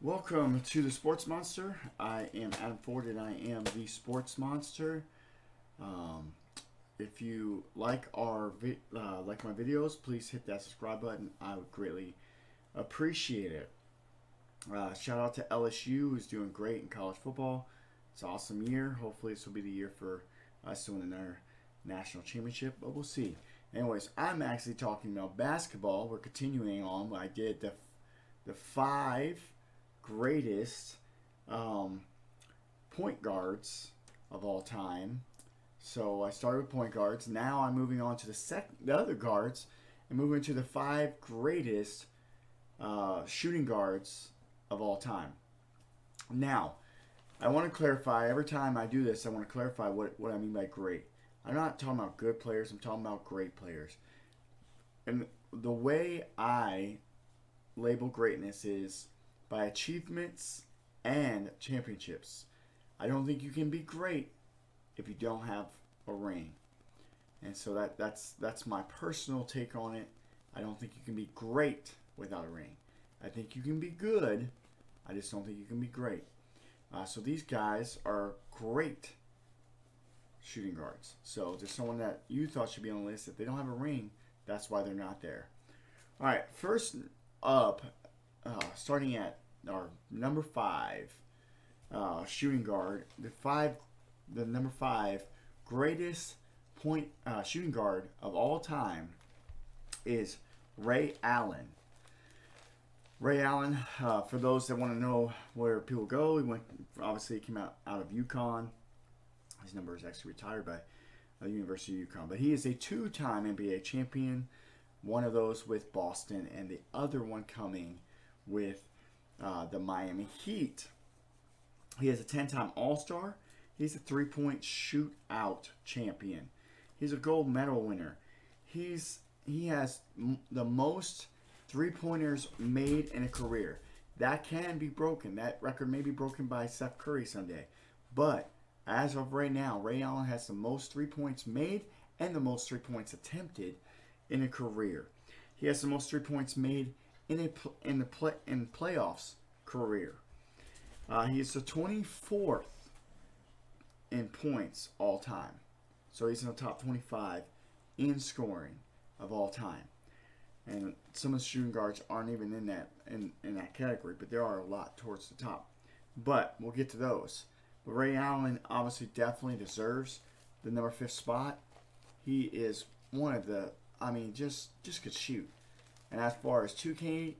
Welcome to the Sports Monster. I am Adam Ford and I am the Sports Monster. If you like my videos, please hit that subscribe button. I would greatly appreciate it. Shout out to LSU, who's doing great in college football. It's an awesome year. Hopefully this will be the year for us to win another national championship, but we'll see. Anyways, I'm actually talking about basketball. We're continuing on. I did the 5 greatest point guards of all time. So I started with point guards. Now I'm moving on to the other guards and moving to the 5 greatest shooting guards of all time. Now, I want to clarify, every time I do this, I want to clarify what I mean by great. I'm not talking about good players, I'm talking about great players. And the way I label greatness is by achievements and championships. I don't think you can be great if you don't have a ring. And so that's my personal take on it. I don't think you can be great without a ring. I think you can be good. I just don't think you can be great. So these guys are great shooting guards. So just someone that you thought should be on the list. If they don't have a ring, that's why they're not there. All right, first up, starting at our number 5 shooting guard, the number 5 greatest shooting guard of all time is Ray Allen. Ray Allen, for those that want to know where people go, he came out of UConn. His number is actually retired by the University of UConn. But he is a 2-time NBA champion, one of those with Boston, and the other one coming with the Miami Heat. He is a 10-time All-Star. He's a 3-point shootout champion. He's a gold medal winner. He has the most 3-pointers made in a career. That can be broken. That record may be broken by Steph Curry someday. But as of right now, Ray Allen has the most 3 points made and the most 3 points attempted in a career. He has the most 3 points made in playoffs career. He is the 24th in points all time. So he's in the top 25 in scoring of all time. And some of the shooting guards aren't even in that category, but there are a lot towards the top. But we'll get to those. But Ray Allen obviously definitely deserves the number 5 spot. He is one of the, just could shoot. And as far as 2K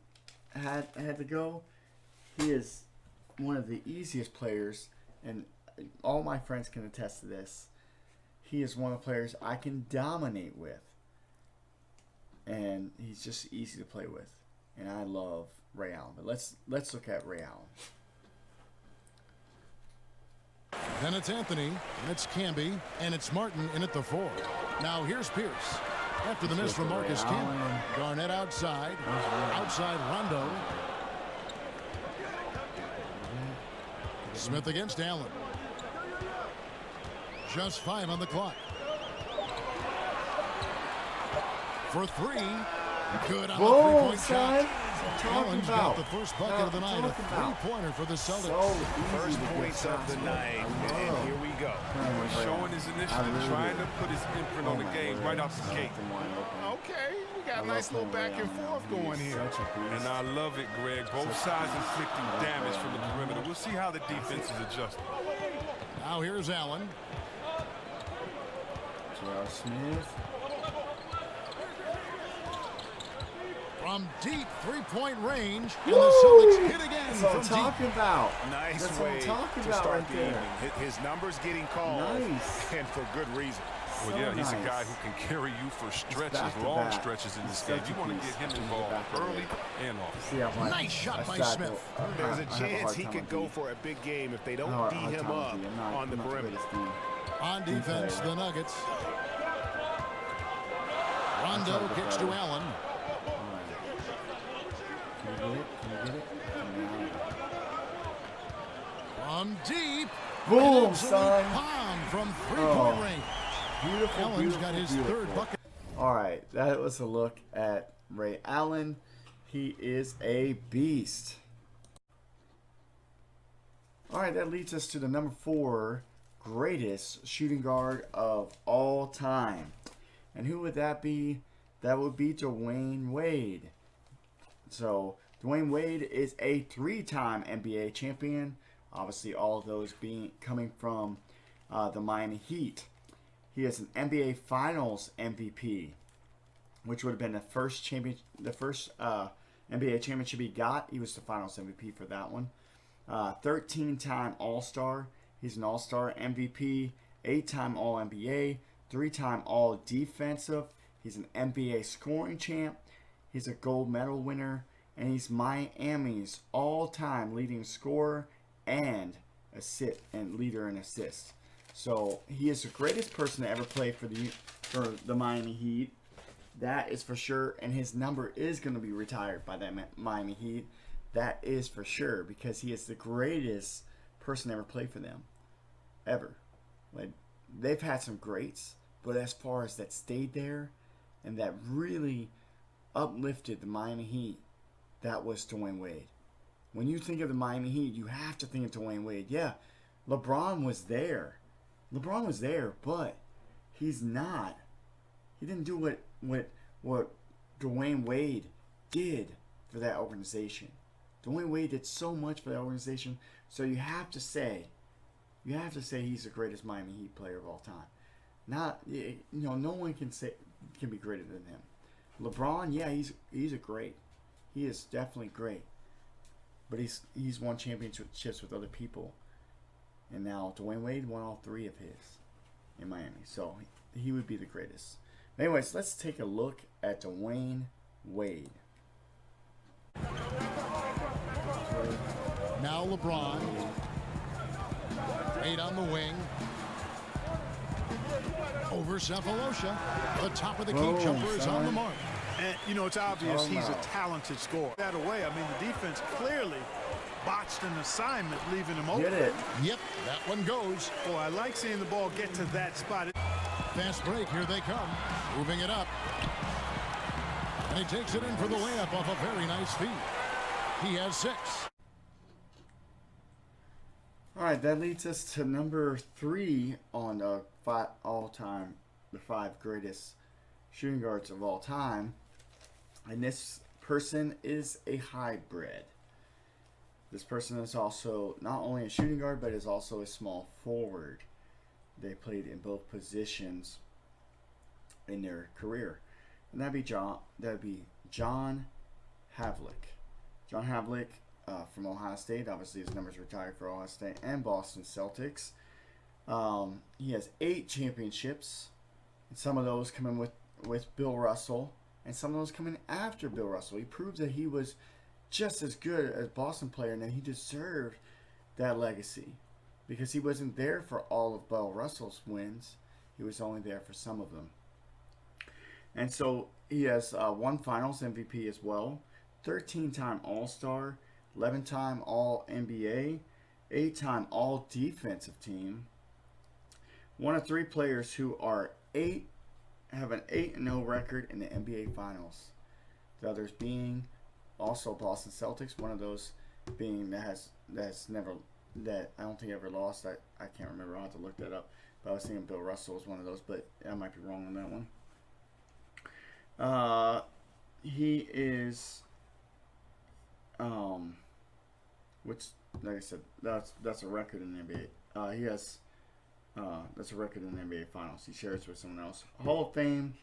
had to go, he is one of the easiest players, and all my friends can attest to this. He is one of the players I can dominate with. And he's just easy to play with. And I love Ray Allen. But let's look at Ray Allen. Then it's Anthony, and it's Camby, and it's Martin in at the 4. Now here's Pierce. After the miss from Marcus Camby. Garnett outside. Outside Rondo. Smith against Allen. Just 5 on the clock. For 3. Good on the 3-point shot. Allen's got the first bucket of the night. A 3-pointer for the Celtics. First points of the night. And here we go. Showing his initiative, trying to put his imprint on the game right off the gate. Okay, we got a nice little back and forth going here. And I love it, Greg. Both sides inflicting damage from the perimeter. We'll see how the defense is adjusting. Now here's Allen. J.R. Smith. From deep 3-point range, and the Celtics hit again. That's what I'm talking about. Nice That's way what I'm talking to about start right the there. evening. His numbers getting called, Nice. and for good reason. Well, yeah, he's a guy who can carry you for stretches, long stretches in this game. You want to get him involved early and often. Nice shot by Smith. There's a chance he could go for a big game if they don't D him up on the perimeter. On defense, the Nuggets. Rondo kicks to Allen. Can you get it? From deep. Boom, son. Palm from 3-point range. Beautiful, Allen's got his third bucket. All right, that was a look at Ray Allen. He is a beast. All right, that leads us to the number 4 greatest shooting guard of all time. And who would that be? That would be Dwayne Wade. So, Dwayne Wade is a 3-time NBA champion. Obviously, all of those coming from the Miami Heat. He is an NBA Finals MVP, which would have been the first NBA championship he got. He was the Finals MVP for that one. 13-time All-Star. He's an All-Star MVP, 8-time All-NBA, 3-time All-Defensive. He's an NBA scoring champ. He's a gold medal winner, and he's Miami's all-time leading scorer and leader in assists. So he is the greatest person to ever play for the Miami Heat. That is for sure, and his number is going to be retired by the Miami Heat. That is for sure, because he is the greatest person to ever play for them, ever. Like, they've had some greats, but as far as that stayed there and that really uplifted the Miami Heat, that was Dwayne Wade. When you think of the Miami Heat, you have to think of Dwayne Wade. Yeah, LeBron was there. But he's not. He didn't do what Dwayne Wade did for that organization. Dwayne Wade did so much for that organization. So you have to say he's the greatest Miami Heat player of all time. No one can be greater than him. LeBron, yeah, he's a great. He is definitely great. But he's won championships with other people. And now Dwayne Wade won all 3 of his in Miami. So he would be the greatest. Anyways, let's take a look at Dwayne Wade. Now LeBron. 8 on the wing. Over Cephalosha. The top of the key jumper is on the mark. And, it's obvious he's a talented scorer. That away, the defense clearly botched an assignment, leaving him open. Get it. Yep, that one goes. Boy, I like seeing the ball get to that spot. Fast break, here they come. Moving it up. And he takes it in for the layup off a very nice feed. He has 6. All right, that leads us to number 3 on the 5 greatest shooting guards of all time. And this person is a hybrid. This person is also not only a shooting guard, but is also a small forward. They played in both positions in their career. And that'd be John Havlicek. John Havlicek from Ohio State. Obviously, his number's retired for Ohio State and Boston Celtics. He has 8 championships. And some of those come in with Bill Russell. And some of those come in after Bill Russell. He proved that he was just as good as Boston player and that he deserved that legacy. Because he wasn't there for all of Bill Russell's wins. He was only there for some of them. And so he has 1 Finals MVP as well. 13-time All-Star. 11-time All-NBA. 8-time All-Defensive Team. One of 3 players who have an 8-0 record in the NBA Finals. The others being also Boston Celtics. One of those being that I don't think ever lost. I can't remember. I'll have to look that up. But I was thinking Bill Russell was one of those, but I might be wrong on that one. He is, which, like I said, that's a record in the NBA. That's a record in the NBA Finals. He shares with someone else. Hall of Fame,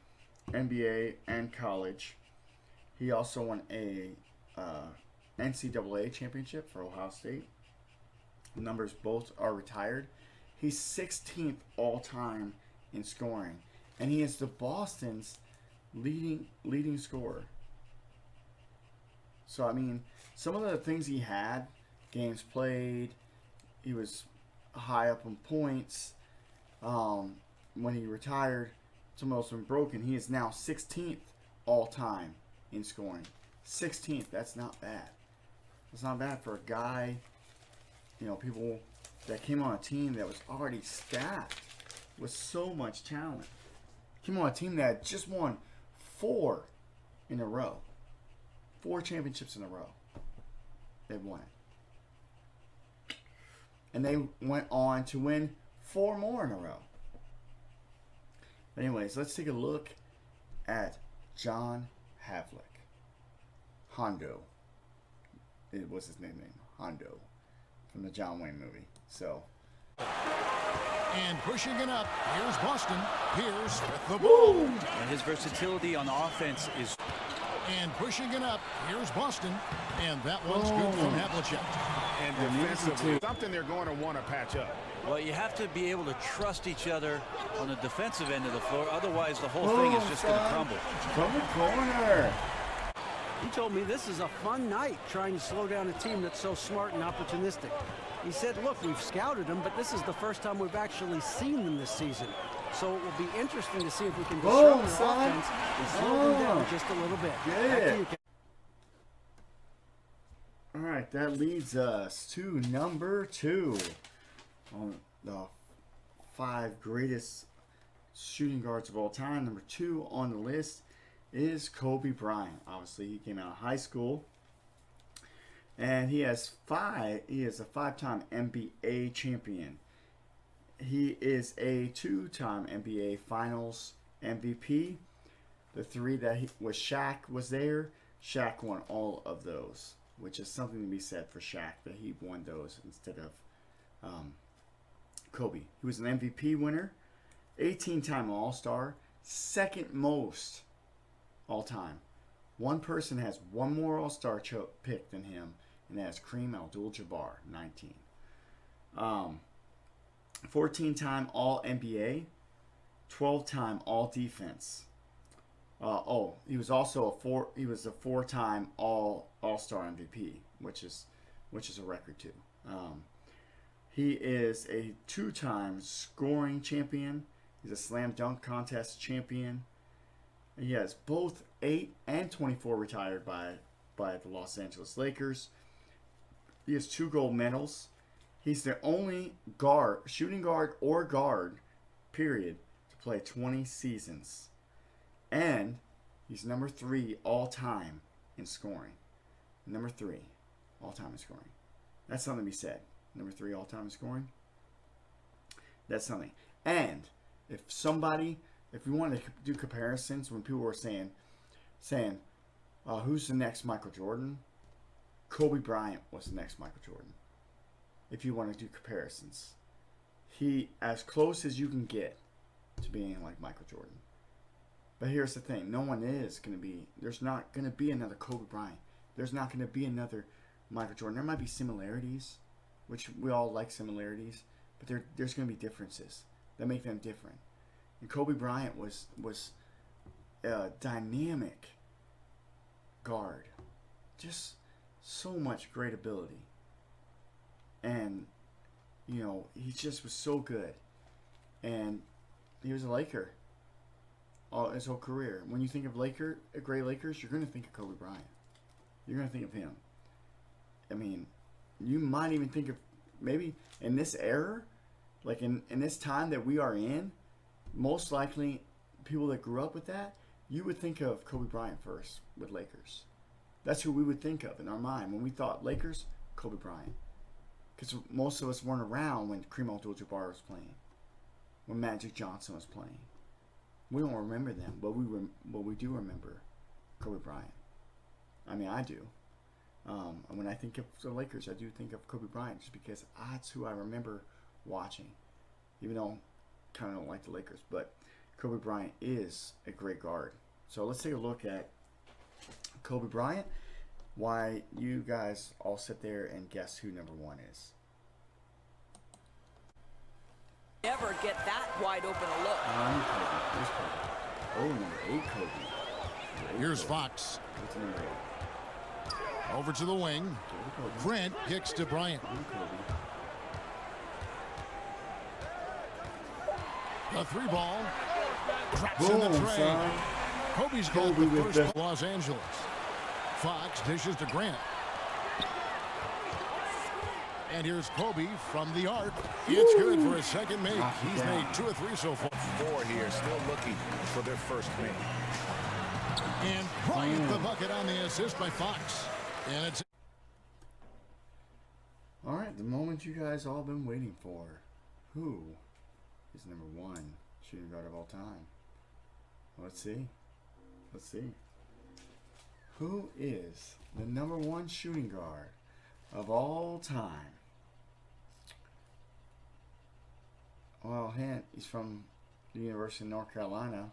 NBA, and college. He also won a NCAA championship for Ohio State. The numbers both are retired. He's 16th all-time in scoring. And he is the Boston's leading scorer. So, some of the things he had, games played, he was high up on points. When he retired, some of those were broken. He is now 16th all-time in scoring. 16th, that's not bad. That's not bad for a guy, people that came on a team that was already stacked with so much talent. Came on a team that had just won 4 in a row. 4 championships in a row. They've won it. and they went on to win 4 more in a row. Anyways, let's take a look at John Havlicek. Hondo. It was his nickname, Hondo, from the John Wayne movie. So. And pushing it up, here's Boston. Pierce with the ball. And his versatility on offense is. And pushing it up, here's Boston. And that one's good from Havlicek. And defensively, something they're going to want to patch up. Well, you have to be able to trust each other on the defensive end of the floor. Otherwise, the whole thing is just going to crumble. From the corner. He told me this is a fun night trying to slow down a team that's so smart and opportunistic. He said, look, we've scouted them, but this is the first time we've actually seen them this season. So it will be interesting to see if we can disrupt their offense and slow them down just a little bit. All right, that leads us to number 2 on the 5 greatest shooting guards of all time. Number 2 on the list is Kobe Bryant. Obviously, he came out of high school, and he is a 5-time NBA champion. He is a 2-time NBA Finals MVP. The 3 that was Shaq was there. Shaq won all of those, which is something to be said for Shaq, that he won those instead of Kobe. He was an MVP winner, 18-time All-Star, second most all time. One person has one more All-Star pick than him, and that's Kareem Abdul-Jabbar, 19. 14-time All-NBA, 12-time All-Defense. He was also a 4-time All-Star MVP, which is a record too. He is a 2-time scoring champion. He's a slam dunk contest champion. He has both 8 and 24 retired by the Los Angeles Lakers. He has 2 gold medals. He's the only shooting guard or guard, period, to play 20 seasons. And he's number 3 all-time in scoring. Number 3 all-time in scoring. That's something to be said. Number 3 all-time in scoring. That's something. And if we want to do comparisons, when people were saying, who's the next Michael Jordan? Kobe Bryant was the next Michael Jordan. If you want to do comparisons, he as close as you can get to being like Michael Jordan. But here's the thing: no one is going to be. There's not going to be another Kobe Bryant. There's not going to be another Michael Jordan. There might be similarities, which we all like similarities, but there's going to be differences that make them different. And Kobe Bryant was a dynamic guard, just so much great ability, and he just was so good, and he was a Laker all his whole career. When you think of great Lakers, you're going to think of Kobe Bryant. You're going to think of him. I mean, you might even think of maybe in this era, like in this time that we are in, most likely people that grew up with that, you would think of Kobe Bryant first with Lakers. That's who we would think of in our mind. When we thought Lakers, Kobe Bryant. Because most of us weren't around when Kareem Abdul-Jabbar was playing, when Magic Johnson was playing. We don't remember them, but we do remember Kobe Bryant. I mean, I do. And when I think of the Lakers, I do think of Kobe Bryant just because that's who I remember watching. Even though I kind of don't like the Lakers, but Kobe Bryant is a great guard. So let's take a look at Kobe Bryant. Why you guys all sit there and guess who number 1 is. Never get that wide open a look. Kobe. There's Kobe. Oh, number 8, Kobe. Here's Fox. What's number 8? Over to the wing. Grant kicks to Bryant. The 3 ball. Drops in the tray. Son. Kobe's got the first of Los Angeles. Fox dishes to Grant. And here's Kobe from the arc. It's good for his second make. He's made 2 or 3 so far. 4 here, still looking for their first make. And Bryant the bucket on the assist by Fox. And it's All right, the moment you guys all been waiting for. Who is number 1 shooting guard of all time? Let's see. Let's see. Who is the number 1 shooting guard of all time? Well, he's from the University of North Carolina.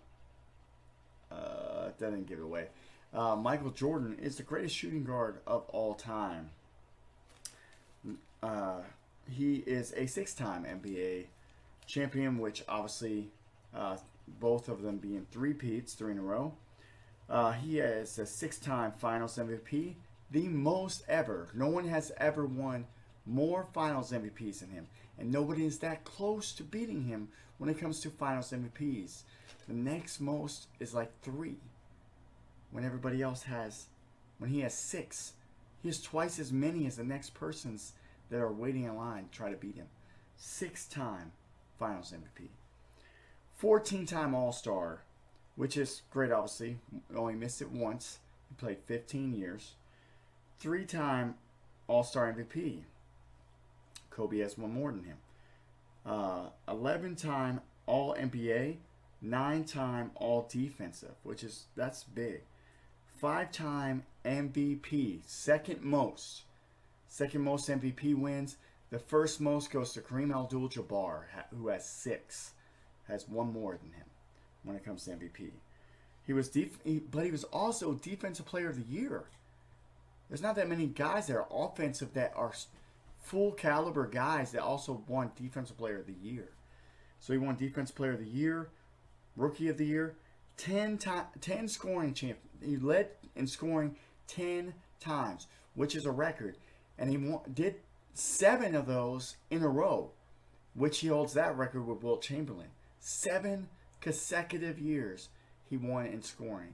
That didn't give it away. Michael Jordan is the greatest shooting guard of all time. He is a 6-time NBA champion, which obviously both of them being 3-peats, 3 in a row. He is a 6-time Finals MVP, the most ever. No one has ever won more Finals MVPs than him, and nobody is that close to beating him when it comes to Finals MVPs. The next most is like 3. When everybody else when he has 6, he has twice as many as the next persons that are waiting in line to try to beat him. 6-time Finals MVP. 14-time All-Star, which is great, obviously. Only missed it once. He played 15 years. 3-time All-Star MVP. Kobe has one more than him. 11-time All-NBA. 9-time All-Defensive, that's big. 5-time MVP, second most MVP wins. The first most goes to Kareem Abdul-Jabbar, who has 6, has one more than him when it comes to MVP. But he was also Defensive Player of the Year. There's not that many guys that are offensive that are full caliber guys that also won Defensive Player of the Year. So he won Defensive Player of the Year, Rookie of the Year, 10 scoring champion. He led in scoring 10 times, which is a record. And he did 7 of those in a row, which he holds that record with Wilt Chamberlain. 7 consecutive years he won in scoring.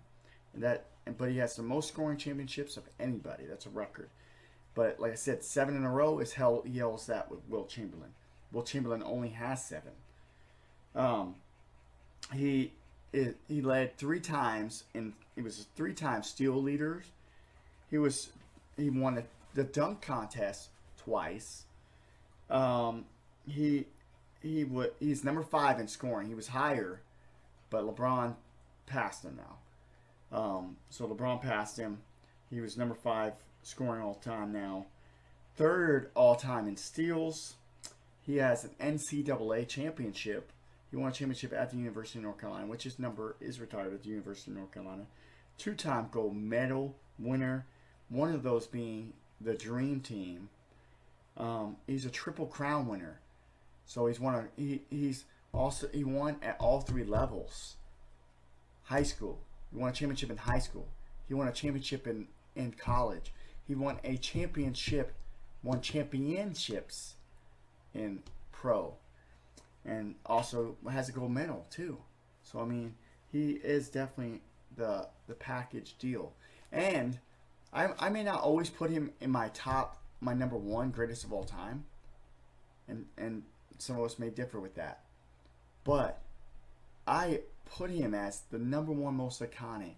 But he has the most scoring championships of anybody. That's a record. But like I said, 7 in a row he holds that with Wilt Chamberlain. Wilt Chamberlain only has 7. He led 3 times, and he was 3-time steal leaders. He won the dunk contest twice. He's number 5 in scoring. He was higher, but LeBron passed him now. So LeBron passed him. He was number 5 scoring all time now. 3rd all time in steals. He has an NCAA championship. He won a championship at the University of North Carolina, which his number is retired at the University of North Carolina. 2-time gold medal winner. One of those being the Dream Team. He's a Triple Crown winner. So he won at all 3 levels. High school. He won a championship in high school. He won a championship in college. He won championships in pro. And also has a gold medal too. So I mean, he is definitely the package deal. And I may not always put him in my number 1 greatest of all time. And some of us may differ with that. But I put him as the number 1 most iconic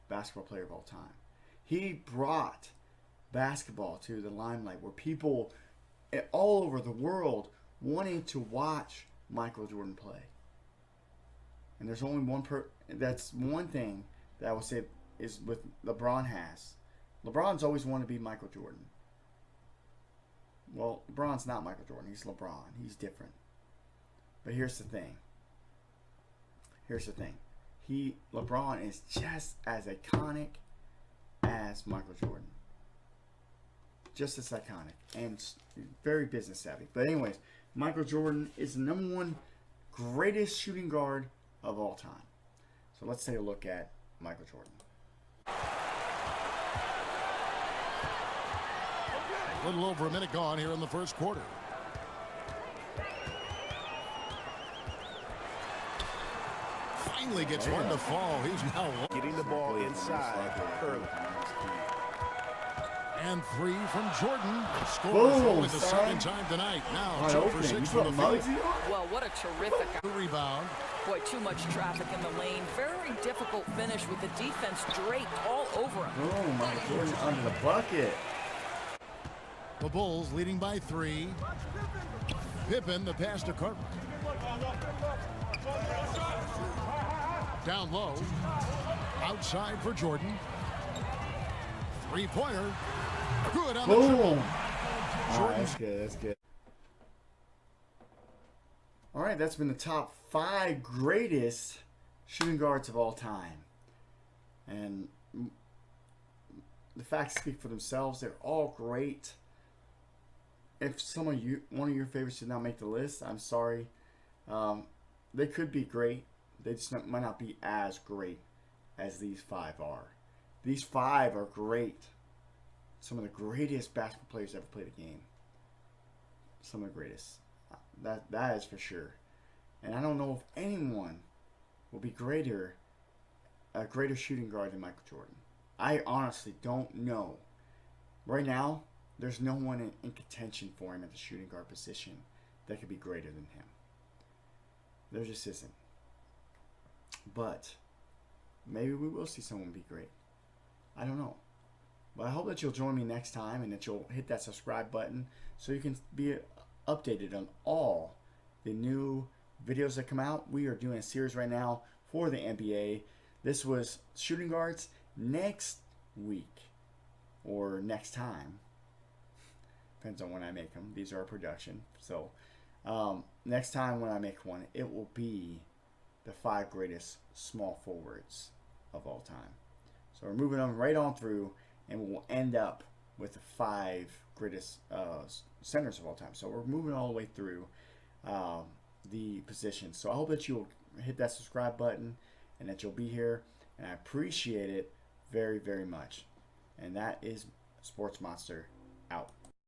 basketball player of all time. He brought basketball to the limelight where people all over the world wanted to watch Michael Jordan play. And there's only that's one thing that I would say is with LeBron has. LeBron's always wanted to be Michael Jordan. Well, LeBron's not Michael Jordan. He's LeBron. He's different. But here's the thing. LeBron is just as iconic as Michael Jordan. Just as iconic and very business savvy. But anyways, Michael Jordan is the number 1 greatest shooting guard of all time. So let's take a look at Michael Jordan. A little over a minute gone here in the first quarter. Finally gets one to fall. He's now getting the ball inside early. And 3 from Jordan. Scores only the 2nd time tonight. Now 2 for 6 from the field. Well, what a terrific Rebound. Boy, too much traffic in the lane. Very difficult finish with the defense draped all over him. Oh, Michael Jordan under the bucket. The Bulls leading by 3. Pippen, the pass to Carter. Down low. Outside for Jordan. Three-pointer. Good on the triple. Boom. All right, that's good. That's good. All right, that's been the top 5 greatest shooting guards of all time. And the facts speak for themselves. They're all great. If one of your favorites did not make the list, I'm sorry. They could be great. They just might not be as great as these 5 are. These 5 are great. Some of the greatest basketball players ever played a game. Some of the greatest. That is for sure. And I don't know if anyone will be a greater shooting guard than Michael Jordan. I honestly don't know. Right now, there's no one in contention for him at the shooting guard position that could be greater than him. There just isn't. But maybe we will see someone be great. I don't know. But I hope that you'll join me next time and that you'll hit that subscribe button so you can be updated on all the new videos that come out. We are doing a series right now for the NBA. This was shooting guards. Next week or next time, depends on when I make them. These are a production. So next time when I make one, it will be the 5 greatest small forwards of all time. So we're moving on right on through, and we'll end up with the 5 greatest centers of all time. So we're moving all the way through the positions. So I hope that you'll hit that subscribe button and that you'll be here, and I appreciate it very, very much. And that is Sports Monster out.